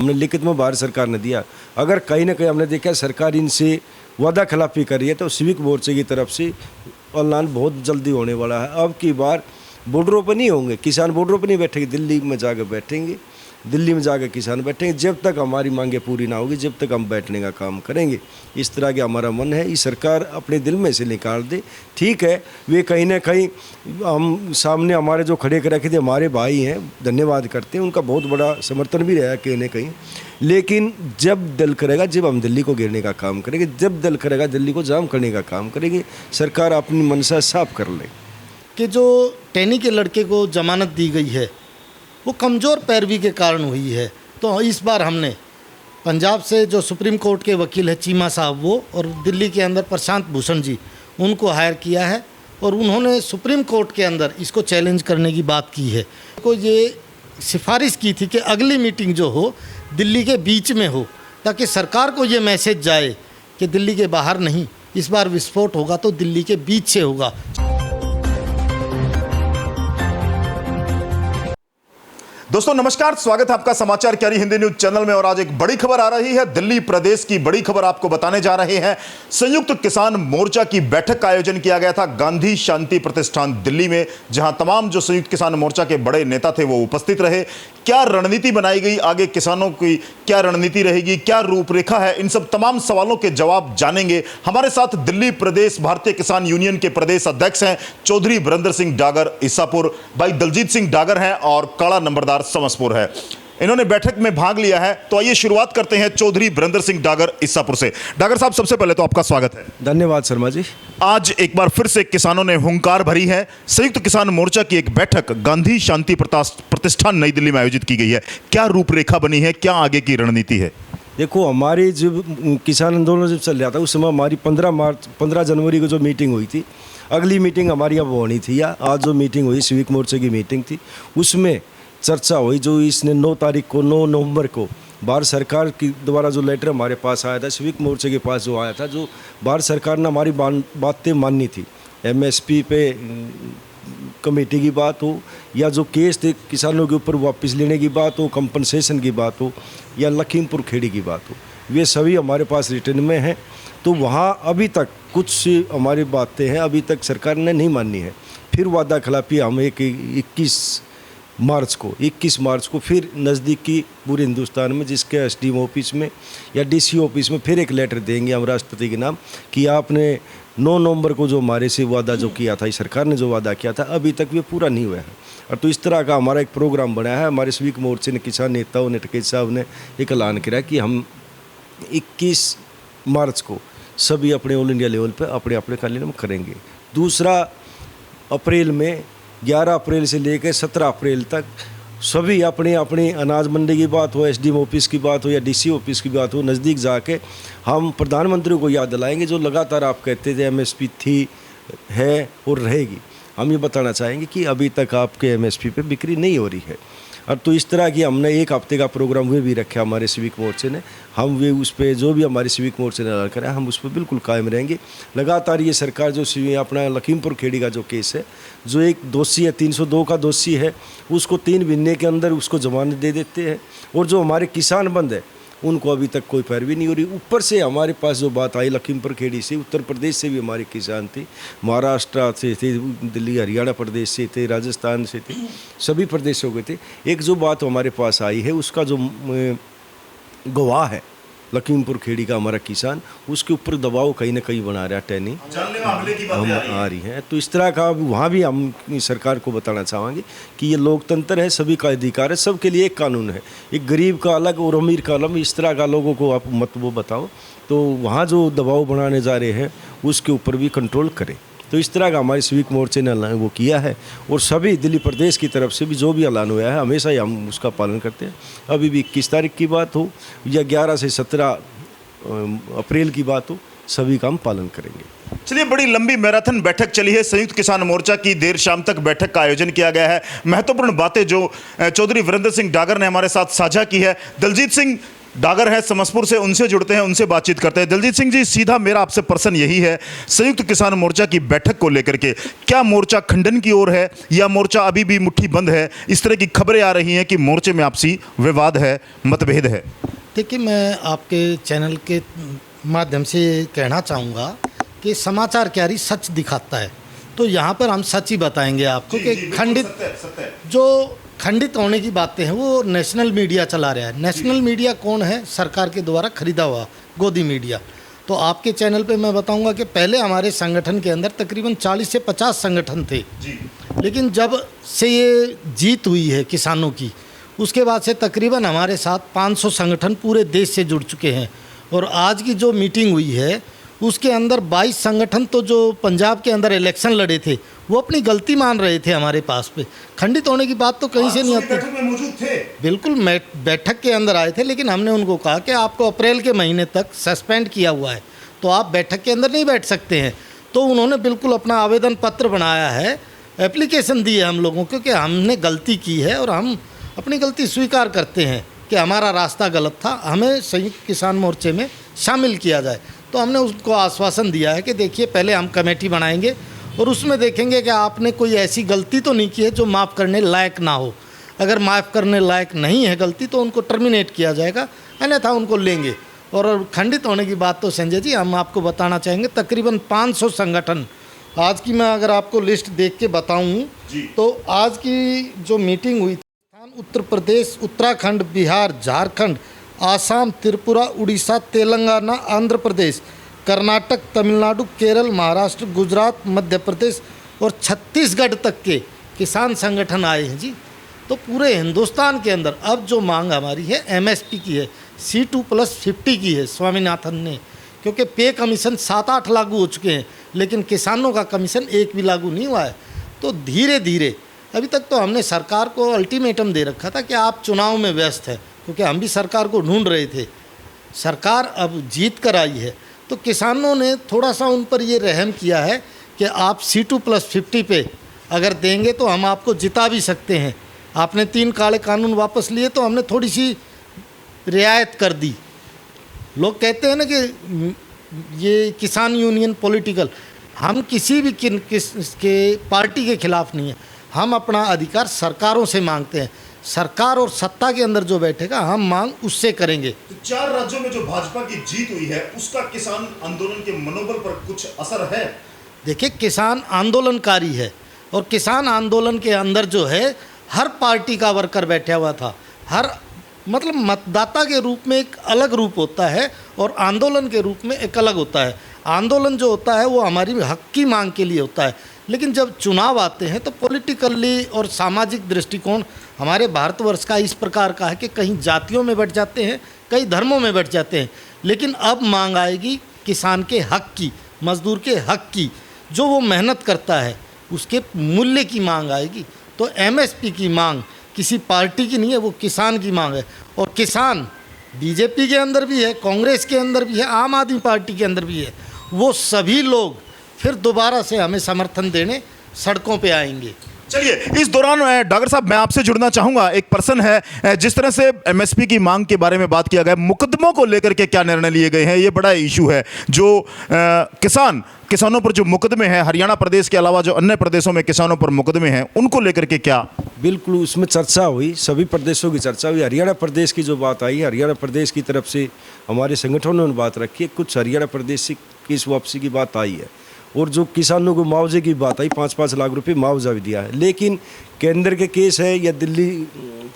हमने लिखित में भारत सरकार ने दिया। अगर कहीं ना कहीं हमने देखा सरकार इनसे वादा खिलाफी कर रही है तो सिविक मोर्चे की तरफ से ऐलान बहुत जल्दी होने वाला है। अब की बार बॉर्डरों पर नहीं होंगे, किसान बॉर्डरों पर नहीं बैठेंगे, दिल्ली में जाकर बैठेंगे, दिल्ली में जाकर किसान बैठेंगे। जब तक हमारी मांगे पूरी ना होगी जब तक हम बैठने का काम करेंगे। इस तरह के हमारा मन है। ये सरकार अपने दिल में से निकाल दे। ठीक है, वे कहीं ना कहीं हम सामने हमारे जो खड़े कर रखे थे हमारे भाई हैं, धन्यवाद करते हैं, उनका बहुत बड़ा समर्थन भी रहा कहीं ना कहीं। लेकिन जब दिल करेगा, जब हम दिल्ली को घेरने का काम करेंगे, जब दिल करेगा दिल्ली को जाम करने का काम करेंगे। सरकार अपनी मनसा साफ कर ले। कि जो टैनी के लड़के को जमानत दी गई है वो कमज़ोर पैरवी के कारण हुई है। तो इस बार हमने पंजाब से जो सुप्रीम कोर्ट के वकील है चीमा साहब वो, और दिल्ली के अंदर प्रशांत भूषण जी, उनको हायर किया है और उन्होंने सुप्रीम कोर्ट के अंदर इसको चैलेंज करने की बात की है। को ये सिफारिश की थी कि अगली मीटिंग जो हो दिल्ली के बीच में हो, ताकि सरकार को ये मैसेज जाए कि दिल्ली के बाहर नहीं, इस बार विस्फोट होगा तो दिल्ली के बीच से होगा। दोस्तों नमस्कार, स्वागत है आपका समाचार क्यारी हिंदी न्यूज चैनल में। और आज एक बड़ी खबर आ रही है, दिल्ली प्रदेश की बड़ी खबर आपको बताने जा रहे हैं। संयुक्त किसान मोर्चा की बैठक का आयोजन किया गया था गांधी शांति प्रतिष्ठान दिल्ली में, जहां तमाम जो संयुक्त किसान मोर्चा के बड़े नेता थे वो उपस्थित रहे। क्या रणनीति बनाई गई, आगे किसानों की क्या रणनीति रहेगी, क्या रूपरेखा है, इन सब तमाम सवालों के जवाब जानेंगे। हमारे साथ दिल्ली प्रदेश भारतीय किसान यूनियन के प्रदेश अध्यक्ष हैं चौधरी वीरेंद्र सिंह डागर ईसापुर, भाई दलजीत सिंह डागर हैं और काला नंबरदार समसपुर है। इन्होंने बैठक में भाग लिया है। तो आइए शुरुआत करते हैं चौधरी वीरेंद्र सिंह डागर ईसापुर से। डागर साहब, सबसे पहले तो आपका स्वागत है। धन्यवाद शर्मा जी। आज एक बार फिर से किसानों ने हुंकार भरी है। संयुक्त किसान मोर्चा की एक बैठक गांधी शांति प्रतिष्ठान नई दिल्ली में आयोजित की गई है। क्या रूपरेखा बनी है, क्या आगे की रणनीति है? देखो, हमारी जब किसान आंदोलन जब चल रहा था उस समय हमारी 15 जनवरी को जो मीटिंग हुई थी, अगली मीटिंग हमारी अब होनी थी, या आज जो मीटिंग हुई सिविक मोर्चे की मीटिंग थी, उसमें चर्चा हुई। जो इसने 9 नवंबर को भारत सरकार की द्वारा जो लेटर हमारे पास आया था, सिविक मोर्चे के पास जो आया था, जो भारत सरकार ने हमारी बातें माननी थी, एमएसपी पे कमेटी की बात हो, या जो केस थे किसानों के ऊपर वापस लेने की बात हो, कंपनसेशन की बात हो, या लखीमपुर खेड़ी की बात हो, वे सभी हमारे पास रिटर्न में हैं। तो वहाँ अभी तक कुछ हमारी बातें हैं, अभी तक सरकार ने नहीं मानी है। फिर वादा खिलाफी हम 21 मार्च को फिर नज़दीकी पूरे हिंदुस्तान में जिसके एसडीएम ऑफिस में या डीसी ऑफिस में फिर एक लेटर देंगे हम राष्ट्रपति के नाम कि आपने 9 नवंबर को जो हमारे से वादा जो किया था, सरकार ने जो वादा किया था, अभी तक वे पूरा नहीं हुआ है। और तो इस तरह का हमारा एक प्रोग्राम बनाया है। हमारे सिविक मोर्चे ने, किसान नेताओं ने, टकेत साहब ने एक ऐलान किया कि हम 21 मार्च को सभी अपने ऑल इंडिया लेवल पर अपने अपने कार्यक्रम करेंगे। दूसरा अप्रैल में 11 अप्रैल से लेकर 17 अप्रैल तक सभी अपने अपने अनाज मंडी की बात हो, एसडीएम ऑफिस की बात हो या डीसी ऑफिस की बात हो, नज़दीक जाके हम प्रधानमंत्री को याद दिलाएंगे जो लगातार आप कहते थे एमएसपी थी, है और रहेगी। हम ये बताना चाहेंगे कि अभी तक आपके एमएसपी पे बिक्री नहीं हो रही है। और तो इस तरह की हमने एक हफ्ते का प्रोग्राम वे भी रखा हमारे सिविक मोर्चे ने। हम वे उस पर जो भी हमारे सिविक मोर्चे ने ऐलान करा हम उस पर बिल्कुल कायम रहेंगे। लगातार ये सरकार जो अपना लखीमपुर खेड़ी का जो केस है, जो एक दोषी है 302 का दोषी है, उसको 3 महीने के अंदर उसको जमानत दे देते हैं। और जो हमारे किसान बंद है उनको अभी तक कोई पैरवी नहीं हो रही। ऊपर से हमारे पास जो बात आई लखीमपुर खेड़ी से, उत्तर प्रदेश से भी हमारे किसान थे, महाराष्ट्र से थे, दिल्ली हरियाणा प्रदेश से थे, राजस्थान से थे, सभी प्रदेशों के थे। एक जो बात हमारे पास आई है उसका जो गवाह है लखीमपुर खेड़ी का हमारा किसान, उसके ऊपर दबाव कहीं ना कहीं बना रहा है टैनी हम आ रही है। तो इस तरह का वहाँ भी हम सरकार को बताना चाहेंगे कि ये लोकतंत्र है, सभी का अधिकार है, सबके लिए एक कानून है। एक गरीब का अलग और अमीर का अलग, इस तरह का लोगों को आप मत वो बताओ। तो वहाँ जो दबाव बनाने जा रहे हैं उसके ऊपर भी कंट्रोल करें। तो इस तरह का हमारे सिविक मोर्चे ने वो किया है। और सभी दिल्ली प्रदेश की तरफ से भी जो भी ऐलान हुआ है हमेशा ही हम उसका पालन करते हैं। अभी भी 21 तारीख की बात हो या 11 से 17 अप्रैल की बात हो, सभी का हम पालन करेंगे। चलिए, बड़ी लंबी मैराथन बैठक चली है संयुक्त किसान मोर्चा की, देर शाम तक बैठक का आयोजन किया गया है। महत्वपूर्ण बातें जो चौधरी वीरेंद्र सिंह डागर ने हमारे साथ साझा की है। दलजीत सिंह, डागर है समस्तपुर से, उनसे जुड़ते हैं, उनसे बातचीत करते हैं। दलजीत सिंह जी, सीधा मेरा आपसे प्रश्न यही है, संयुक्त किसान मोर्चा की बैठक को लेकर के क्या मोर्चा खंडन की ओर है या मोर्चा अभी भी मुट्ठी बंद है? इस तरह की खबरें आ रही हैं कि मोर्चे में आपसी विवाद है, मतभेद है। देखिए, मैं आपके चैनल के माध्यम से कहना चाहूँगा कि समाचार क्यारी सच दिखाता है, तो यहाँ पर हम सच ही बताएंगे आपको कि जो खंडित होने की बातें हैं वो नेशनल मीडिया चला रहा है। नेशनल मीडिया कौन है? सरकार के द्वारा खरीदा हुआ गोदी मीडिया। तो आपके चैनल पे मैं बताऊंगा कि पहले हमारे संगठन के अंदर तकरीबन 40 से 50 संगठन थे, लेकिन जब से ये जीत हुई है किसानों की, उसके बाद से तकरीबन हमारे साथ 500 संगठन पूरे देश से जुड़ चुके हैं। और आज की जो मीटिंग हुई है उसके अंदर 22 संगठन तो जो पंजाब के अंदर इलेक्शन लड़े थे वो अपनी गलती मान रहे थे हमारे पास पे। खंडित होने की बात तो कहीं से नहीं आती। बैठक में मौजूद थे, बिल्कुल बैठक के अंदर आए थे, लेकिन हमने उनको कहा कि आपको अप्रैल के महीने तक सस्पेंड किया हुआ है, तो आप बैठक के अंदर नहीं बैठ सकते हैं। तो उन्होंने बिल्कुल अपना आवेदन पत्र बनाया है, एप्लीकेशन दी है हम लोगों को कि हमने गलती की है और हम अपनी गलती स्वीकार करते हैं कि हमारा रास्ता गलत था, हमें संयुक्त किसान मोर्चे में शामिल किया जाए। तो हमने उसको आश्वासन दिया है कि देखिए, पहले हम कमेटी बनाएंगे और उसमें देखेंगे कि आपने कोई ऐसी गलती तो नहीं की है जो माफ़ करने लायक ना हो। अगर माफ़ करने लायक नहीं है गलती तो उनको टर्मिनेट किया जाएगा, अन्यथा उनको लेंगे। और खंडित होने की बात तो संजय जी हम आपको बताना चाहेंगे, तकरीबन 500 संगठन आज की मैं अगर आपको लिस्ट देख के बताऊं तो आज की जो मीटिंग हुई थी, उत्तर प्रदेश, उत्तराखंड, बिहार, झारखंड, आसाम, त्रिपुरा, उड़ीसा, तेलंगाना, आंध्र प्रदेश, कर्नाटक, तमिलनाडु, केरल, महाराष्ट्र, गुजरात, मध्य प्रदेश और छत्तीसगढ़ तक के किसान संगठन आए हैं जी। तो पूरे हिंदुस्तान के अंदर अब जो मांग हमारी है एमएसपी की है, C2+50 की है स्वामीनाथन ने, क्योंकि पे कमीशन 7-8 लागू हो चुके हैं लेकिन किसानों का कमीशन एक भी लागू नहीं हुआ है। तो धीरे धीरे अभी तक तो हमने सरकार को अल्टीमेटम दे रखा था कि आप चुनाव में व्यस्त है, क्योंकि हम भी सरकार को ढूंढ रहे थे। सरकार अब जीत कर आई है तो किसानों ने थोड़ा सा उन पर ये रहम किया है कि आप C2+50 पे अगर देंगे तो हम आपको जिता भी सकते हैं। आपने 3 काले कानून वापस लिए तो हमने थोड़ी सी रियायत कर दी। लोग कहते हैं ना कि ये किसान यूनियन पॉलिटिकल, हम किसी भी के पार्टी के खिलाफ नहीं है, हम अपना अधिकार सरकारों से मांगते हैं। सरकार और सत्ता के अंदर जो बैठेगा हम मांग उससे करेंगे। तो 4 राज्यों में जो भाजपा की जीत हुई है उसका किसान आंदोलन के मनोबल पर कुछ असर है? देखिए, किसान आंदोलनकारी है और किसान आंदोलन के अंदर जो है हर पार्टी का वर्कर बैठा हुआ था। हर मतलब मतदाता के रूप में एक अलग रूप होता है और आंदोलन के रूप में एक अलग होता है। आंदोलन जो होता है वो हमारी हक की मांग के लिए होता है, लेकिन जब चुनाव आते हैं तो पॉलिटिकली और सामाजिक दृष्टिकोण हमारे भारतवर्ष का इस प्रकार का है कि कहीं जातियों में बैठ जाते हैं, कई धर्मों में बैठ जाते हैं। लेकिन अब मांग आएगी किसान के हक की, मजदूर के हक की, जो वो मेहनत करता है उसके मूल्य की मांग आएगी। तो एमएसपी की मांग किसी पार्टी की नहीं है, वो किसान की मांग है। और किसान बीजेपी के अंदर भी है, कांग्रेस के अंदर भी है, आम आदमी पार्टी के अंदर भी है। वो सभी लोग फिर दोबारा से हमें समर्थन देने सड़कों पे आएंगे। चलिए, इस दौरान डागर साहब मैं आपसे जुड़ना चाहूंगा। एक प्रश्न है, जिस तरह से एमएसपी की मांग के बारे में बात किया गया, मुकदमों को लेकर के क्या निर्णय लिए गए हैं? ये बड़ा इशू है। जो किसानों पर जो मुकदमे हैं, हरियाणा प्रदेश के अलावा जो अन्य प्रदेशों में किसानों पर मुकदमे हैं, उनको लेकर के क्या? बिल्कुल, उसमें चर्चा हुई, सभी प्रदेशों की चर्चा हुई। हरियाणा प्रदेश की जो बात आई, हरियाणा प्रदेश की तरफ से हमारे संगठनों ने बात रखी है, कुछ हरियाणा प्रदेश से केस वापसी की बात आई है और जो किसानों को मुआवजे की बात आई, 5-5 लाख रुपए मुआवजा भी दिया है। लेकिन केंद्र के केस है या दिल्ली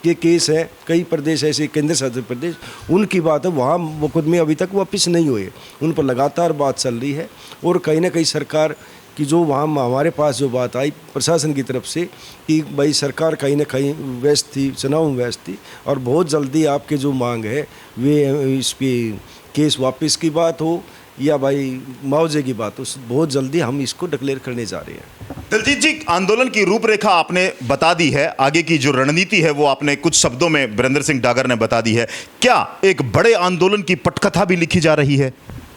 के केस है, कई प्रदेश ऐसे केंद्र शासित प्रदेश, उनकी बात है, वहाँ मुकदमे अभी तक वापस नहीं हुए, उन पर लगातार बात चल रही है। और कहीं ना कहीं सरकार की जो वहाँ हमारे पास जो बात आई प्रशासन की तरफ से कि भाई सरकार कहीं ना कहीं व्यस्त थी, चुनाव में व्यस्त थी और बहुत जल्दी आपके जो मांग है वे इस पर केस वापस की बात हो या भाई मुआवजे की बात हो, बहुत जल्दी हम इसको डिक्लेयर करने जा रहे हैं। दलजीत जी, आंदोलन की रूपरेखा आपने बता दी है, आगे की जो रणनीति है वो आपने कुछ शब्दों में वीरेंद्र सिंह डागर ने बता दी है। क्या एक बड़े आंदोलन की पटकथा भी लिखी जा रही है?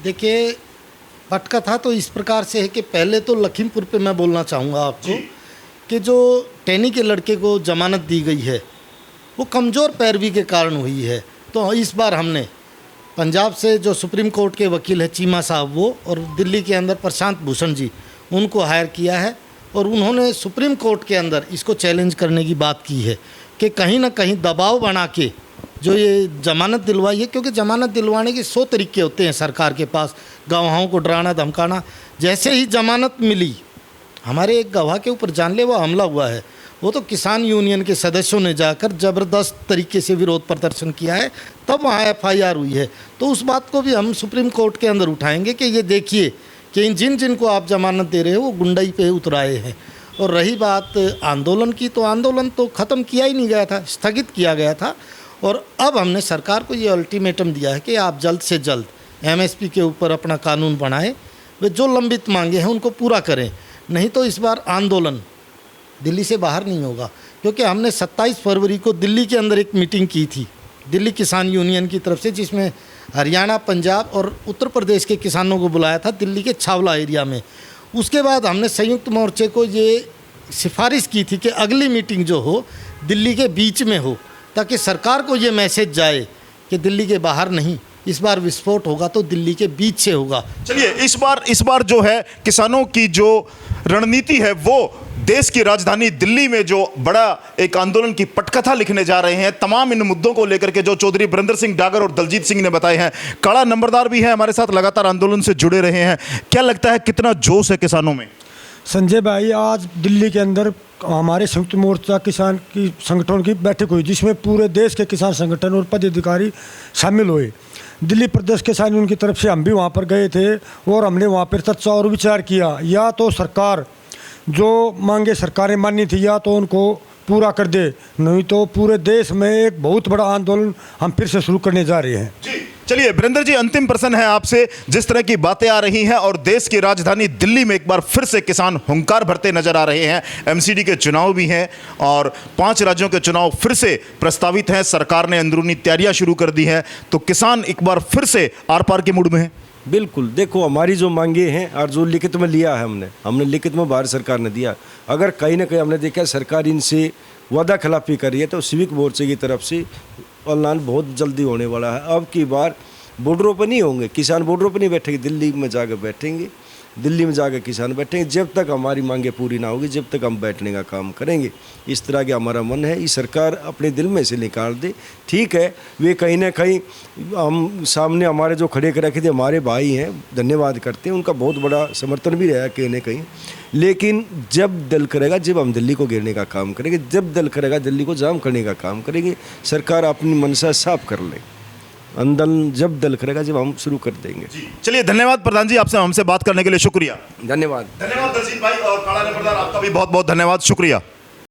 देखिए, पटकथा तो इस प्रकार से है कि पहले तो लखीमपुर पे मैं बोलना चाहूँगा आपको कि जो टैनी के लड़के को जमानत दी गई है वो कमज़ोर पैरवी के कारण हुई है। तो इस बार हमने पंजाब से जो सुप्रीम कोर्ट के वकील है चीमा साहब वो, और दिल्ली के अंदर प्रशांत भूषण जी, उनको हायर किया है। और उन्होंने सुप्रीम कोर्ट के अंदर इसको चैलेंज करने की बात की है कि कहीं ना कहीं दबाव बना के जो ये जमानत दिलवाई है, क्योंकि जमानत दिलवाने के 100 तरीके होते हैं सरकार के पास, गवाहों को डराना धमकाना। जैसे ही जमानत मिली, हमारे एक गवाह के ऊपर जानलेवा हमला हुआ है, वो तो किसान यूनियन के सदस्यों ने जाकर ज़बरदस्त तरीके से विरोध प्रदर्शन किया है, तब वहाँ FIR हुई है। तो उस बात को भी हम सुप्रीम कोर्ट के अंदर उठाएंगे कि ये देखिए कि जिनको आप जमानत दे रहे हो वो गुंडाई पे उतराए हैं। और रही बात आंदोलन की, तो आंदोलन तो ख़त्म किया ही नहीं गया था, स्थगित किया गया था। और अब हमने सरकार को ये अल्टीमेटम दिया है कि आप जल्द से जल्द MSP के ऊपर अपना कानून बनाएं, वे जो लंबित मांगे हैं उनको पूरा करें, नहीं तो इस बार आंदोलन दिल्ली से बाहर नहीं होगा। क्योंकि हमने 27 फरवरी को दिल्ली के अंदर एक मीटिंग की थी दिल्ली किसान यूनियन की तरफ से, जिसमें हरियाणा, पंजाब और उत्तर प्रदेश के किसानों को बुलाया था दिल्ली के छावला एरिया में। उसके बाद हमने संयुक्त मोर्चे को ये सिफारिश की थी कि अगली मीटिंग जो हो दिल्ली के बीच में हो, ताकि सरकार को ये मैसेज जाए कि दिल्ली के बाहर नहीं, इस बार विस्फोट होगा तो दिल्ली के बीच से होगा। चलिए, इस बार जो है किसानों की जो रणनीति है वो देश की राजधानी दिल्ली में जो बड़ा एक आंदोलन की पटकथा लिखने जा रहे हैं, तमाम इन मुद्दों को लेकर के जो चौधरी बरिंदर सिंह डागर और दलजीत सिंह ने बताए हैं। काला नंबरदार भी है हमारे साथ, लगातार आंदोलन से जुड़े रहे हैं। क्या लगता है कितना जोश है किसानों में? संजय भाई, आज दिल्ली के अंदर हमारे संयुक्त मोर्चा किसान की संगठन की बैठक हुई, जिसमें पूरे देश के किसान संगठन और पदाधिकारी शामिल हुए। दिल्ली प्रदेश किसान यूनियन की तरफ से हम भी वहाँ पर गए थे और हमने वहाँ पर चर्चा और विचार किया। या तो सरकार जो मांगे सरकारें मानी थी, या तो उनको पूरा कर दे, नहीं तो पूरे देश में एक बहुत बड़ा आंदोलन हम फिर से शुरू करने जा रहे हैं। जी चलिए वीरेंद्र जी, अंतिम प्रश्न है आपसे। जिस तरह की बातें आ रही हैं और देश की राजधानी दिल्ली में एक बार फिर से किसान हुंकार भरते नजर आ रहे हैं, MCD के चुनाव भी हैं और 5 राज्यों के चुनाव फिर से प्रस्तावित हैं, सरकार ने अंदरूनी तैयारियां शुरू कर दी हैं, तो किसान एक बार फिर से आर पार के मूड में है। बिल्कुल, देखो हमारी जो मांगे हैं और जो लिखित में लिया है हमने लिखित में भारत सरकार ने दिया। अगर कहीं ना कहीं हमने देखा सरकार इनसे वादा खिलाफी कर रही है, तो सिविक मोर्चे की तरफ से ऐलान बहुत जल्दी होने वाला है। अब की बार बॉर्डरों पर नहीं होंगे किसान, बॉर्डरों पर नहीं बैठेंगे, दिल्ली में जाकर बैठेंगे, दिल्ली में जाकर किसान बैठेंगे। जब तक हमारी मांगे पूरी ना होगी, जब तक हम बैठने का काम करेंगे। इस तरह के हमारा मन है। ये सरकार अपने दिल में से निकाल दे, ठीक है। वे कहीं ना कहीं हम सामने हमारे जो खड़े कर रखे थे हमारे भाई हैं, धन्यवाद करते हैं, उनका बहुत बड़ा समर्थन भी रहा कहीं ना कहीं। लेकिन जब दिल करेगा, जब हम दिल्ली को घेरने का काम करेंगे, जब दिल करेगा दिल्ली को जाम करने का काम करेंगे। सरकार अपनी मनसा साफ कर ले, आंदोलन जब दिल करेगा, जब हम शुरू कर देंगे। चलिए, धन्यवाद प्रधान जी, आपसे हमसे बात करने के लिए शुक्रिया। धन्यवाद। धन्यवाद दलजीत भाई, और काला नंबरदार आपका भी बहुत बहुत धन्यवाद, शुक्रिया।